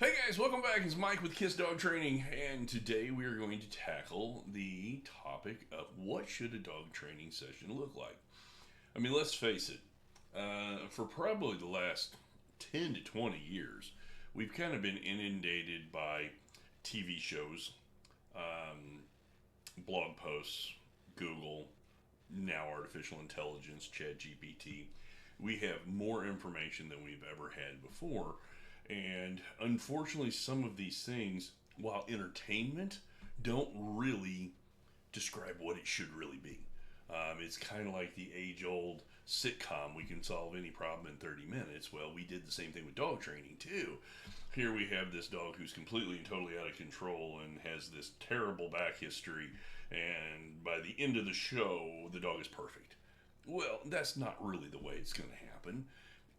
Hey guys, welcome back. It's Mike with Kiss Dog Training, and today we are going to tackle the topic of what should a dog training session look like. I mean, let's face it, for probably the last 10 to 20 years, we've kind of been inundated by TV shows, blog posts, Google, now artificial intelligence, ChatGPT. We have more information than we've ever had before. And unfortunately, some of these things, while entertainment, don't really describe what it should really be. It's kind of like the age old sitcom, we can solve any problem in 30 minutes. Well, we did the same thing with dog training, too. Here we have this dog who's completely and totally out of control and has this terrible back history. And by the end of the show, the dog is perfect. Well, that's not really the way it's going to happen.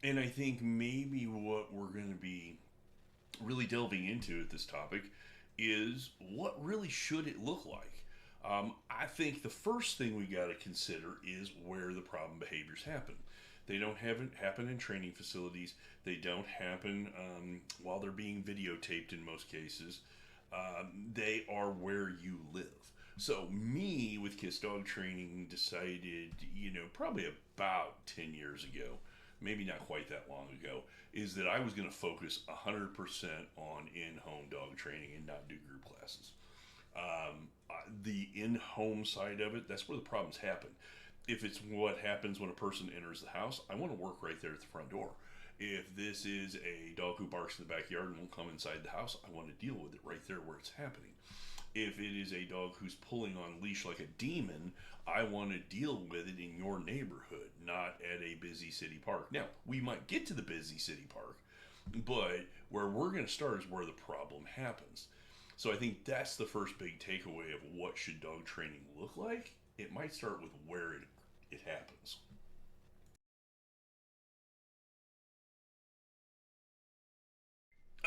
And I think maybe what we're going to be really delving into at this topic is what really should it look like. I think the first thing we got to consider is where the problem behaviors happen. They don't happen in training facilities. They don't happen while they're being videotaped in most cases. They are where you live. So me with Kiss Dog Training decided, probably about 10 years ago, maybe not quite that long ago, is that I was going to focus 100% on in-home dog training and not do group classes. The in-home side of it, that's where the problems happen. If it's what happens when a person enters the house, I want to work right there at the front door. If this is a dog who barks in the backyard and won't come inside the house, I want to deal with it right there where it's happening. If it is a dog who's pulling on leash like a demon, I want to deal with it in your neighborhood, not at a busy city park. Now, we might get to the busy city park, but where we're going to start is where the problem happens. So I think that's the first big takeaway of what should dog training look like. It might start with where it happens.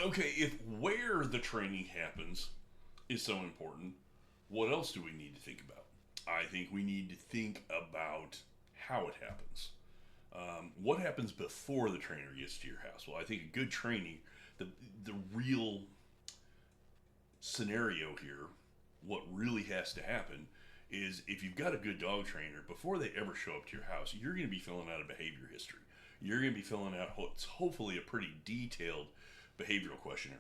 Okay, if where the training happens is so important, what else do we need to think about? I think we need to think about how it happens. What happens before the trainer gets to your house? Well, I think a good training, the real scenario here, what really has to happen is if you've got a good dog trainer, before they ever show up to your house, you're going to be filling out a behavior history. You're going to be filling out what's hopefully a pretty detailed behavioral questionnaire.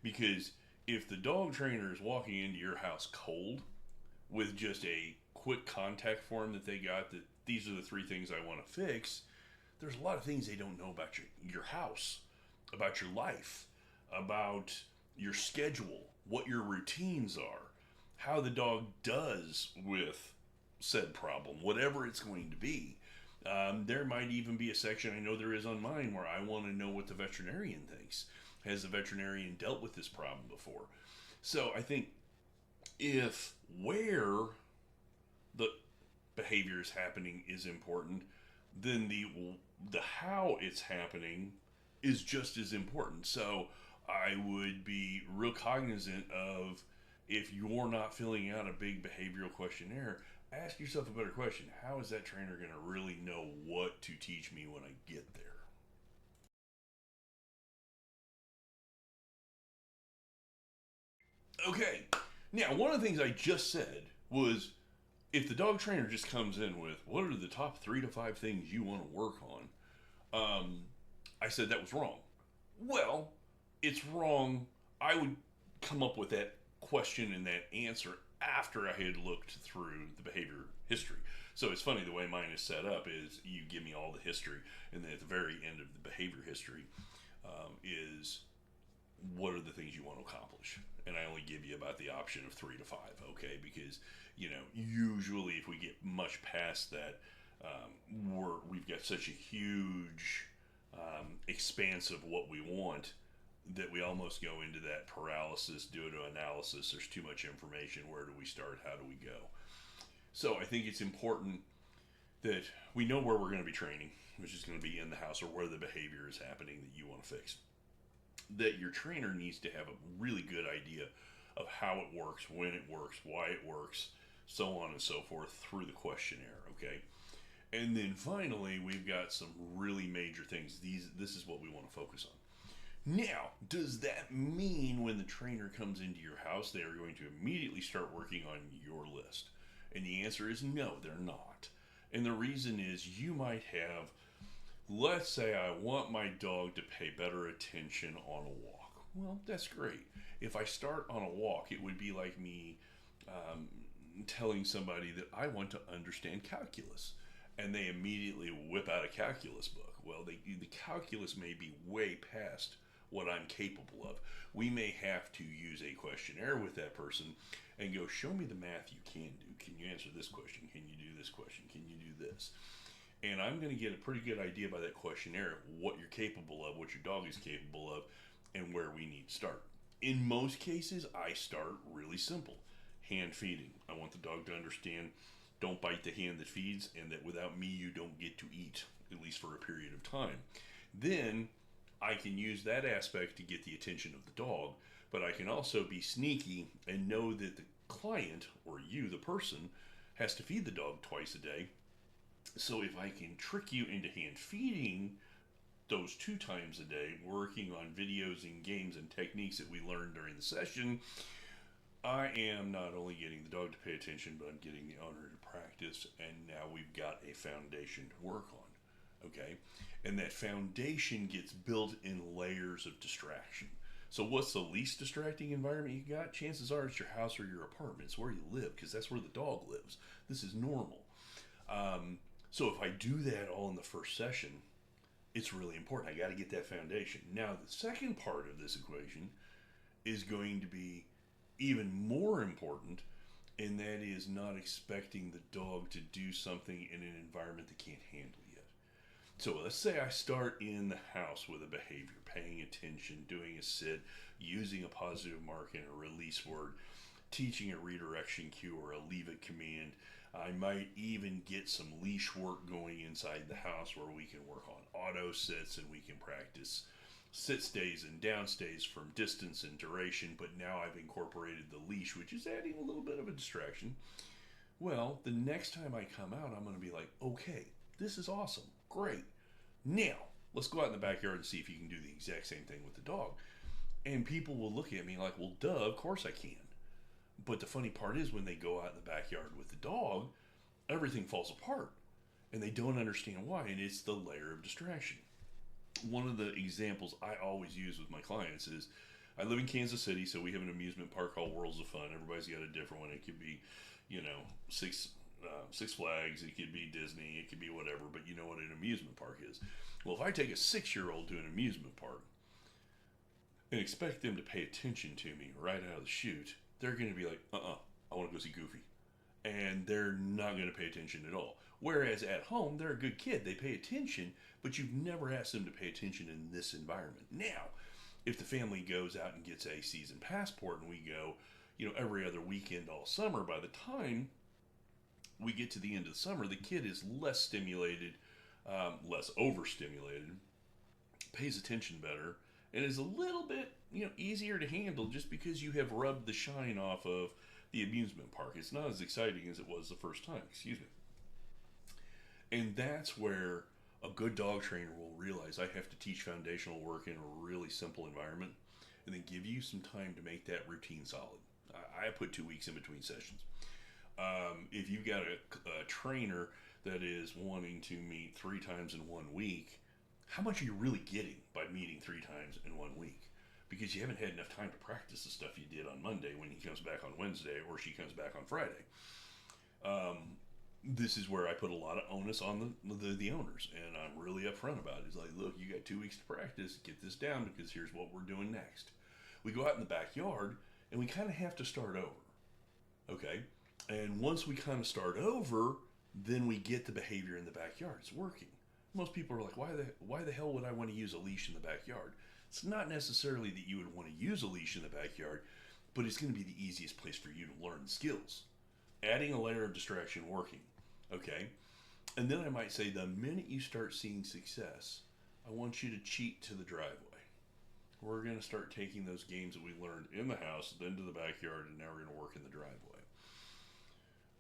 Because if the dog trainer is walking into your house cold with just a quick contact form that they got that these are the three things I want to fix, there's a lot of things they don't know about your house, about your life, about your schedule, what your routines are, how the dog does with said problem, whatever it's going to be. There might even be a section, I know there is on mine, where I want to know what the veterinarian thinks. Has the veterinarian dealt with this problem before? So I think if where the behavior is happening is important, then the how it's happening is just as important. So I would be real cognizant of, if you're not filling out a big behavioral questionnaire, ask yourself a better question. How is that trainer going to really know what to teach me when I get there? Okay, now one of the things I just said was, if the dog trainer just comes in with, what are the top 3 to 5 things you want to work on? I said that was wrong. Well, it's wrong. I would come up with that question and that answer after I had looked through the behavior history. So it's funny, the way mine is set up is you give me all the history, and then at the very end of the behavior history is what are the things you want to accomplish. And I only give you about the option of 3 to 5, okay? Because, usually if we get much past that, we've got such a huge expanse of what we want that we almost go into that paralysis due to analysis. There's too much information. Where do we start? How do we go? So I think it's important that we know where we're going to be training, which is going to be in the house, or where the behavior is happening that you want to fix. That your trainer needs to have a really good idea of how it works, when it works, why it works, so on and so forth through the questionnaire, okay? And then finally, we've got some really major things. This is what we want to focus on. Now, does that mean when the trainer comes into your house, they are going to immediately start working on your list? And the answer is no, they're not. And the reason is you might have, let's say I want my dog to pay better attention on a walk. Well, that's great. If I start on a walk, it would be like me um, telling somebody that I want to understand calculus, and they immediately whip out a calculus book. Well, the calculus may be way past what I'm capable of. We may have to use a questionnaire with that person and go, show me the math you can do. Can you answer this question? Can you do this question? Can you do this? And I'm going to get a pretty good idea by that questionnaire what you're capable of, what your dog is capable of, and where we need to start. In most cases, I start really simple. Hand feeding. I want the dog to understand don't bite the hand that feeds, and that without me you don't get to eat, at least for a period of time. Then I can use that aspect to get the attention of the dog, but I can also be sneaky and know that the client, or you, the person, has to feed the dog twice a day. So if I can trick you into hand feeding those 2 times a day, working on videos and games and techniques that we learned during the session, I am not only getting the dog to pay attention, but I'm getting the owner to practice, and now we've got a foundation to work on. Okay? And that foundation gets built in layers of distraction. So what's the least distracting environment you got? Chances are it's your house or your apartment. It's where you live, because that's where the dog lives. This is normal. So if I do that all in the first session, it's really important. I got to get that foundation. Now, the second part of this equation is going to be even more important, and that is not expecting the dog to do something in an environment they can't handle yet. So let's say I start in the house with a behavior, paying attention, doing a sit, using a positive mark and a release word, teaching a redirection cue or a leave it command. I might even get some leash work going inside the house where we can work on auto sits, and we can practice sit stays and down stays from distance and duration, but now I've incorporated the leash, which is adding a little bit of a distraction. Well, the next time I come out, I'm going to be like, okay, this is awesome. Great. Now, let's go out in the backyard and see if you can do the exact same thing with the dog. And people will look at me like, well, duh, of course I can. But the funny part is when they go out in the backyard with the dog, everything falls apart. And they don't understand why, and it's the layer of distraction. One of the examples I always use with my clients is, I live in Kansas City, so we have an amusement park called Worlds of Fun. Everybody's got a different one. It could be, Six Flags, it could be Disney, it could be whatever, but you know what an amusement park is. Well, if I take a 6-year-old to an amusement park and expect them to pay attention to me right out of the chute, they're going to be like, I want to go see Goofy. And they're not going to pay attention at all. Whereas at home, they're a good kid. They pay attention, but you've never asked them to pay attention in this environment. Now, if the family goes out and gets a season passport and we go, every other weekend all summer, by the time we get to the end of the summer, the kid is less stimulated, less overstimulated, pays attention better, and is a little bit, easier to handle just because you have rubbed the shine off of the amusement park. It's not as exciting as it was the first time, excuse me. And that's where a good dog trainer will realize I have to teach foundational work in a really simple environment and then give you some time to make that routine solid. I put 2 weeks in between sessions. If you've got a trainer that is wanting to meet 3 times in 1 week, how much are you really getting by meeting 3 times in 1 week? Because you haven't had enough time to practice the stuff you did on Monday when he comes back on Wednesday or she comes back on Friday. This is where I put a lot of onus on the owners, and I'm really upfront about it. It's like, look, you got 2 weeks to practice, get this down, because here's what we're doing next. We go out in the backyard, and we kind of have to start over, okay? And once we kind of start over, then we get the behavior in the backyard. It's working. Most people are like, why the hell would I want to use a leash in the backyard? It's not necessarily that you would want to use a leash in the backyard, but it's going to be the easiest place for you to learn skills. Adding a layer of distraction, working. Okay? And then I might say, the minute you start seeing success, I want you to cheat to the driveway. We're going to start taking those games that we learned in the house, then to the backyard, and now we're going to work in the driveway.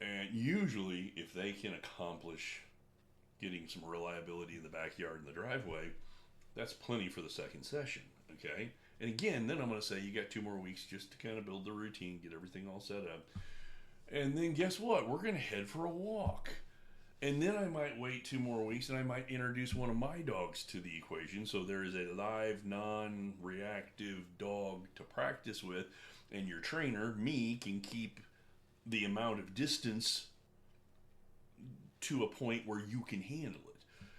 And usually, if they can accomplish getting some reliability in the backyard and the driveway, that's plenty for the second session. Okay? And again, then I'm going to say you got 2 more weeks just to kind of build the routine, get everything all set up. And then guess what? We're going to head for a walk. And then I might wait 2 more weeks and I might introduce one of my dogs to the equation. So there is a live, non reactive dog to practice with. And your trainer, me, can keep the amount of distance to a point where you can handle it.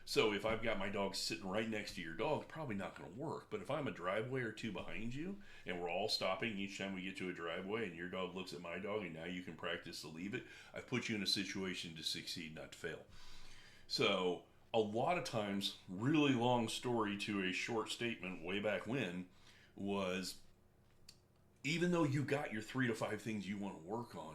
So if I've got my dog sitting right next to your dog, probably not going to work. But if I'm a driveway or two behind you and we're all stopping each time we get to a driveway and your dog looks at my dog and now you can practice to leave it, I've put you in a situation to succeed, not to fail. So a lot of times, really long story to a short statement way back when was, even though you got your 3 to 5 things you want to work on,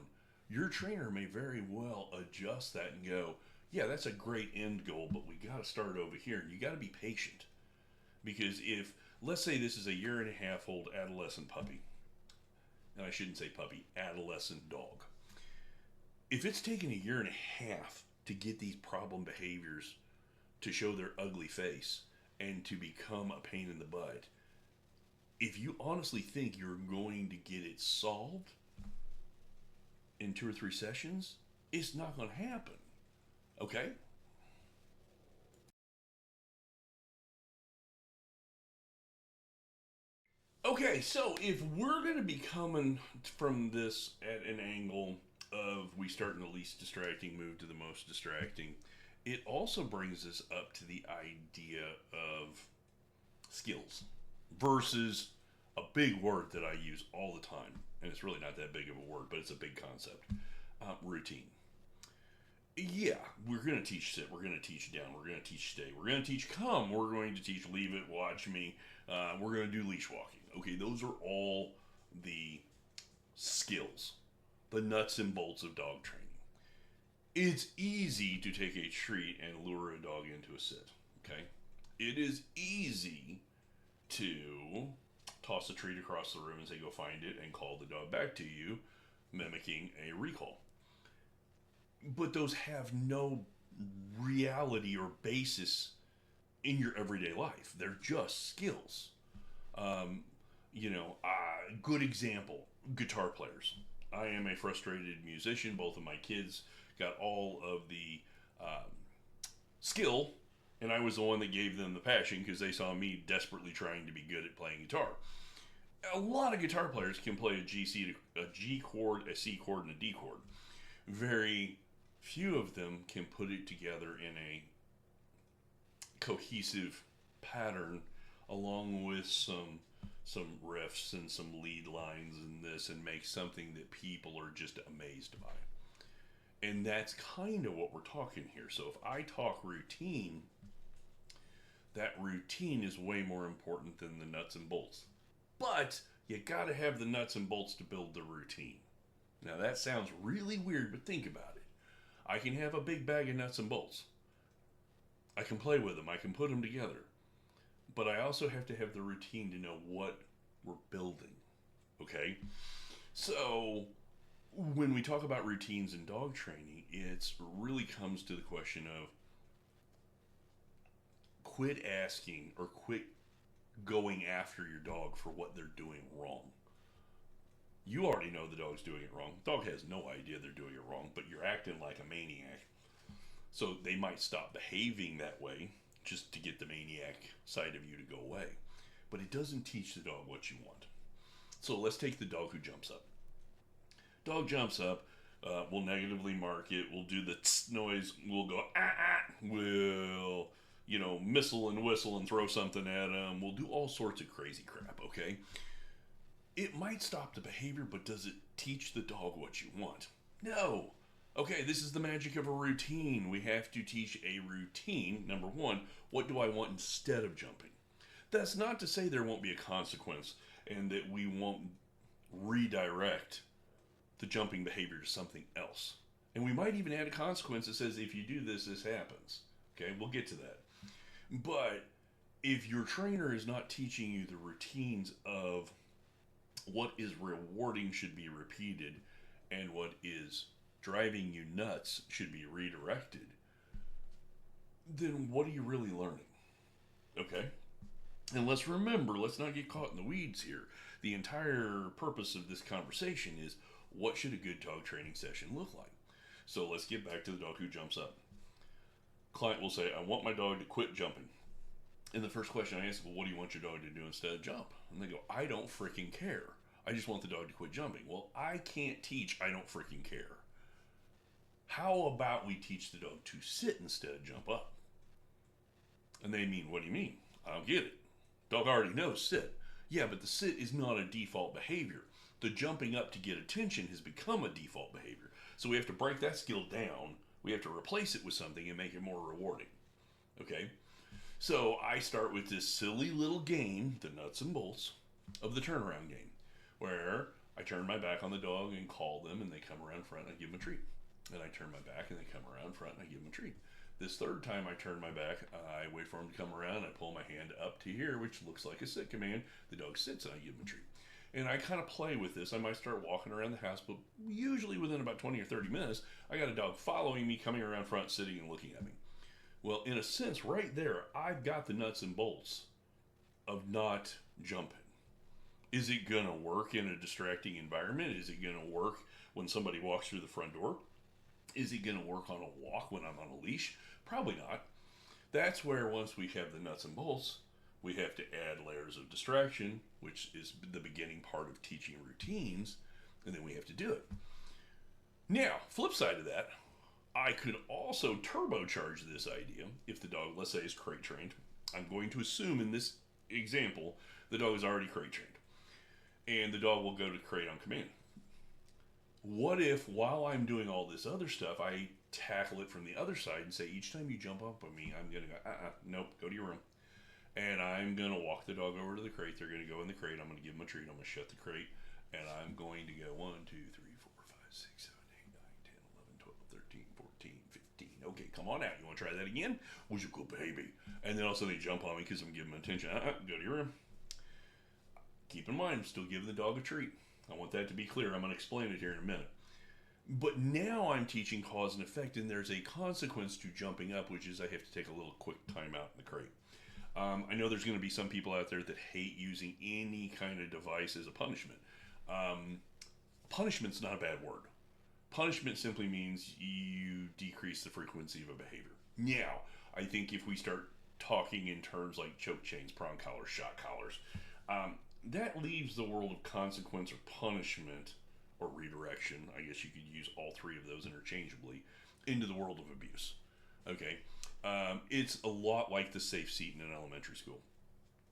your trainer may very well adjust that and go, yeah, that's a great end goal, but we got to start over here. And you got to be patient. Because if, let's say this is a 1.5-year-old old adolescent puppy, and I shouldn't say puppy, adolescent dog. If it's taken 1.5 years to get these problem behaviors to show their ugly face and to become a pain in the butt, if you honestly think you're going to get it solved in 2 or 3 sessions, it's not going to happen. Okay? Okay, so if we're going to be coming from this at an angle of we start in the least distracting, move to the most distracting, it also brings us up to the idea of skills versus a big word that I use all the time. And it's really not that big of a word, but it's a big concept. Routine. Yeah, we're going to teach sit, we're going to teach down, we're going to teach stay, we're going to teach come, we're going to teach leave it, watch me, we're going to do leash walking. Okay, those are all the skills, the nuts and bolts of dog training. It's easy to take a treat and lure a dog into a sit. Okay, it is easy to toss a treat across the room and say go find it and call the dog back to you, mimicking a recall. But those have no reality or basis in your everyday life. They're just skills. Um, good example, guitar players. I am a frustrated musician. Both of my kids got all of the skill, and I was the one that gave them the passion because they saw me desperately trying to be good at playing guitar. A lot of guitar players can play a G chord, a C chord, and a D chord. Very few of them can put it together in a cohesive pattern along with some riffs and some lead lines and this and make something that people are just amazed by. And that's kind of what we're talking here. So if I talk routine, that routine is way more important than the nuts and bolts. But you got to have the nuts and bolts to build the routine. Now that sounds really weird, but think about it. I can have a big bag of nuts and bolts. I can play with them. I can put them together. But I also have to have the routine to know what we're building. Okay? So when we talk about routines in dog training, it really comes to the question of quit asking or quit going after your dog for what they're doing wrong. You already know the dog's doing it wrong. The dog has no idea they're doing it wrong, but you're acting like a maniac. So they might stop behaving that way just to get the maniac side of you to go away. But it doesn't teach the dog what you want. So let's take the dog who jumps up. Dog jumps up, we'll negatively mark it, we'll do the tss noise, we'll go we'll, missile and whistle and throw something at them, we'll do all sorts of crazy crap, okay? It might stop the behavior, but does it teach the dog what you want? No. Okay, this is the magic of a routine. We have to teach a routine. Number one, what do I want instead of jumping? That's not to say there won't be a consequence and that we won't redirect the jumping behavior to something else. And we might even add a consequence that says if you do this, this happens. Okay, we'll get to that. But if your trainer is not teaching you the routines of what is rewarding should be repeated and what is driving you nuts should be redirected, then what are you really learning? Okay? And let's remember, let's not get caught in the weeds here. The entire purpose of this conversation is, what should a good dog training session look like? So let's get back to the dog who jumps up. Client will say, I want my dog to quit jumping. And the first question I ask, well, what do you want your dog to do instead of jump? And they go, I don't freaking care. I just want the dog to quit jumping. Well, I can't teach I don't freaking care. How about we teach the dog to sit instead of jump up? And they mean, what do you mean? I don't get it. Dog already knows sit. Yeah, but the sit is not a default behavior. The jumping up to get attention has become a default behavior. So we have to break that skill down. We have to replace it with something and make it more rewarding. Okay? So I start with this silly little game, the nuts and bolts of the turnaround game, where I turn my back on the dog and call them, and they come around front and I give them a treat. And I turn my back and they come around front and I give them a treat. This third time I turn my back, I wait for them to come around, I pull my hand up to here, which looks like a sit command. The dog sits and I give them a treat. And I kind of play with this. I might start walking around the house, but usually within about 20 or 30 minutes, I got a dog following me, coming around front, sitting and looking at me. Well, in a sense, right there, I've got the nuts and bolts of not jumping. Is it going to work in a distracting environment? Is it going to work when somebody walks through the front door? Is it going to work on a walk when I'm on a leash? Probably not. That's where once we have the nuts and bolts, we have to add layers of distraction, which is the beginning part of teaching routines, and then we have to do it. Now, flip side of that, I could also turbocharge this idea if the dog, let's say, is crate trained. I'm going to assume in this example, the dog is already crate trained, and the dog will go to crate on command. What if, while I'm doing all this other stuff, I tackle it from the other side and say, each time you jump up on me, I'm going to go, nope, go to your room. And I'm going to walk the dog over to the crate. They're going to go in the crate. I'm going to give them a treat. I'm going to shut the crate. And I'm going to go 1, 2, 3, 4, 5, 6, 7, 8, 9, 10, 11, 12, 13, 14, 15. Okay, come on out. You want to try that again? Who's your good baby? And then all of a sudden they jump on me because I'm giving them attention. Go to your room. Keep in mind, I'm still giving the dog a treat. I want that to be clear. I'm going to explain it here in a minute. But now I'm teaching cause and effect, and there's a consequence to jumping up, which is I have to take a little quick time out in the crate. I know there's going to be some people out there that hate using any kind of device as a punishment. Punishment's not a bad word. Punishment simply means you decrease the frequency of a behavior. Now, I think if we start talking in terms like choke chains, prong collars, shot collars, that leaves the world of consequence or punishment or redirection, I guess you could use all three of those interchangeably, into the world of abuse. Okay? It's a lot like the safe seat in an elementary school.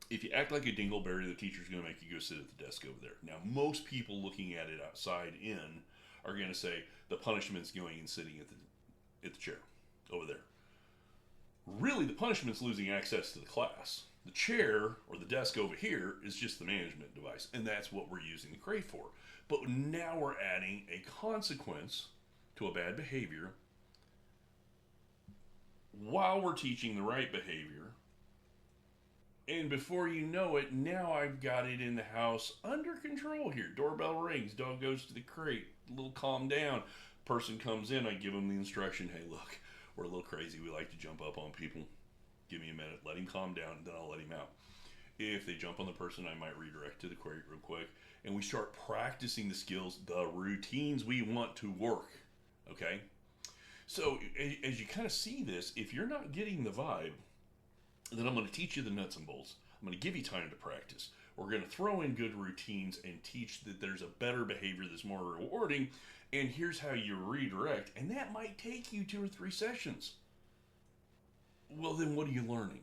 If you act like a dingleberry, the teacher's going to make you go sit at the desk over there. Now, most people looking at it outside in are going to say the punishment's going and sitting at the chair over there. Really, the punishment's losing access to the class. The chair or the desk over here is just the management device, and that's what we're using the crate for. But now we're adding a consequence to a bad behavior while we're teaching the right behavior. And before you know it, now I've got it in the house under control here. Doorbell rings, dog goes to the crate, a little calm down. Person comes in, I give them the instruction, hey, look, we're a little crazy. We like to jump up on people. Give me a minute, let him calm down, and then I'll let him out. If they jump on the person, I might redirect to the crate real quick. And we start practicing the skills, the routines we want to work. Okay? So as you kind of see this, if you're not getting the vibe, then I'm going to teach you the nuts and bolts. I'm going to give you time to practice. We're going to throw in good routines and teach that there's a better behavior that's more rewarding. And here's how you redirect. And that might take you 2 or 3 sessions. Well, then what are you learning?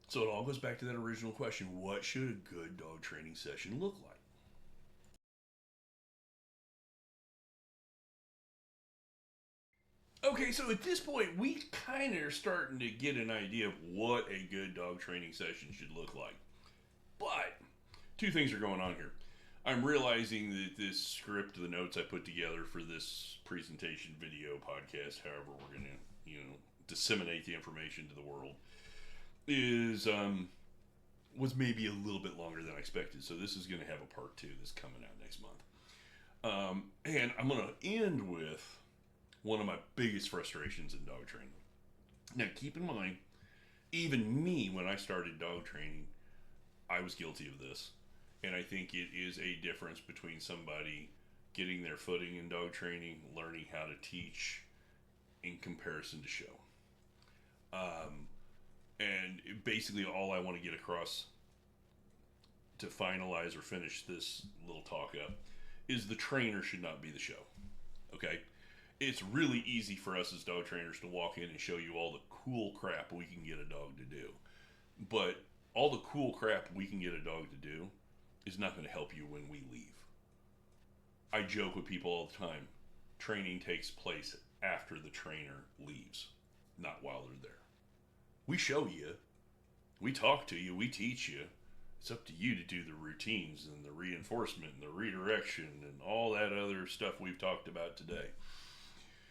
So it all goes back to that original question. What should a good dog training session look like? Okay, so at this point, we kind of are starting to get an idea of what a good dog training session should look like. But 2 things are going on here. I'm realizing that this script, the notes I put together for this presentation, video, podcast, however we're going to, disseminate the information to the world, is was maybe a little bit longer than I expected. So this is going to have a part 2 that's coming out next month. And I'm going to end with one of my biggest frustrations in dog training. Now, keep in mind, even me, when I started dog training, I was guilty of this. And I think it is a difference between somebody getting their footing in dog training, learning how to teach in comparison to show. Um, and basically, all I want to get across to finalize or finish this little talk up is the trainer should not be the show. Okay? It's really easy for us as dog trainers to walk in and show you all the cool crap we can get a dog to do. But all the cool crap we can get a dog to do is not going to help you when we leave. I joke with people all the time. Training takes place after the trainer leaves, not while they're there. We show you, we talk to you, we teach you. It's up to you to do the routines and the reinforcement and the redirection and all that other stuff we've talked about today.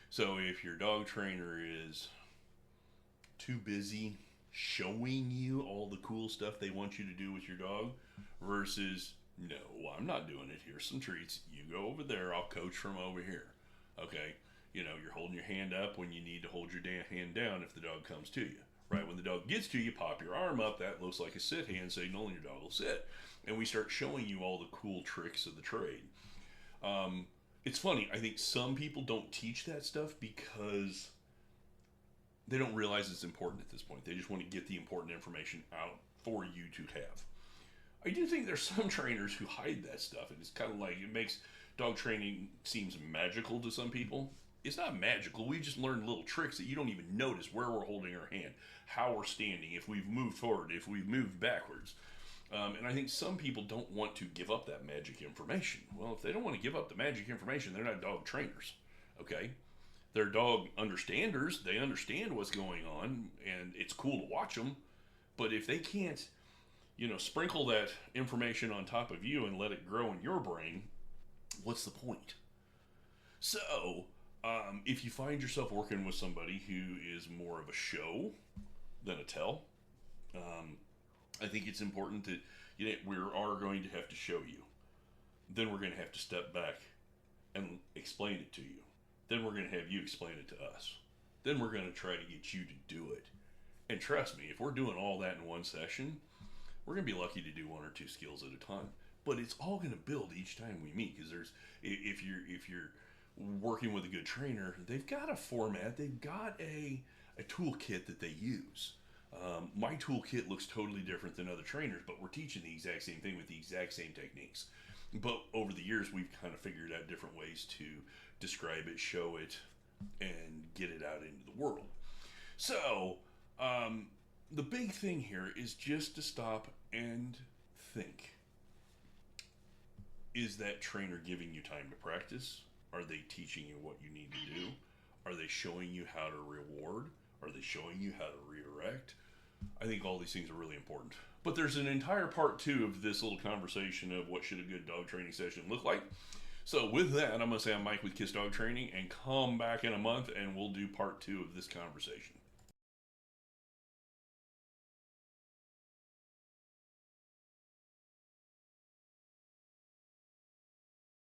So if your dog trainer is too busy showing you all the cool stuff they want you to do with your dog versus, no, I'm not doing it. Here's some treats. You go over there. I'll coach from over here. Okay? You know, you're holding your hand up when you need to hold your hand down if the dog comes to you. Right? When the dog gets to you, pop your arm up. That looks like a sit hand signal, and your dog will sit. And we start showing you all the cool tricks of the trade. It's funny. I think some people don't teach that stuff because they don't realize it's important at this point. They just want to get the important information out for you to have. I do think there's some trainers who hide that stuff, and it's kind of like it makes dog training seems magical to some people. It's not magical. We just learned little tricks that you don't even notice where we're holding our hand, how we're standing, if we've moved forward, if we've moved backwards. And I think some people don't want to give up that magic information. Well, if they don't want to give up the magic information, they're not dog trainers, okay? They're dog understanders. They understand what's going on, and it's cool to watch them. But if they can't, sprinkle that information on top of you and let it grow in your brain, what's the point? So, if you find yourself working with somebody who is more of a show than a tell, I think it's important that we are going to have to show you. Then we're going to have to step back and explain it to you. Then we're going to have you explain it to us. Then we're going to try to get you to do it. And trust me, if we're doing all that in one session, we're going to be lucky to do one or two skills at a time. But it's all going to build each time we meet, because if you're working with a good trainer, they've got a format, they've got a toolkit that they use. My toolkit looks totally different than other trainers, but we're teaching the exact same thing with the exact same techniques. But over the years, we've kind of figured out different ways to describe it, show it, and get it out into the world. So, the big thing here is just to stop and think. Is that trainer giving you time to practice? Are they teaching you what you need to do? Are they showing you how to reward? Are they showing you how to redirect? I think all these things are really important. But there's an entire part 2 of this little conversation of what should a good dog training session look like. So with that, I'm going to say I'm Mike with Kiss Dog Training, and come back in a month and we'll do part 2 of this conversation.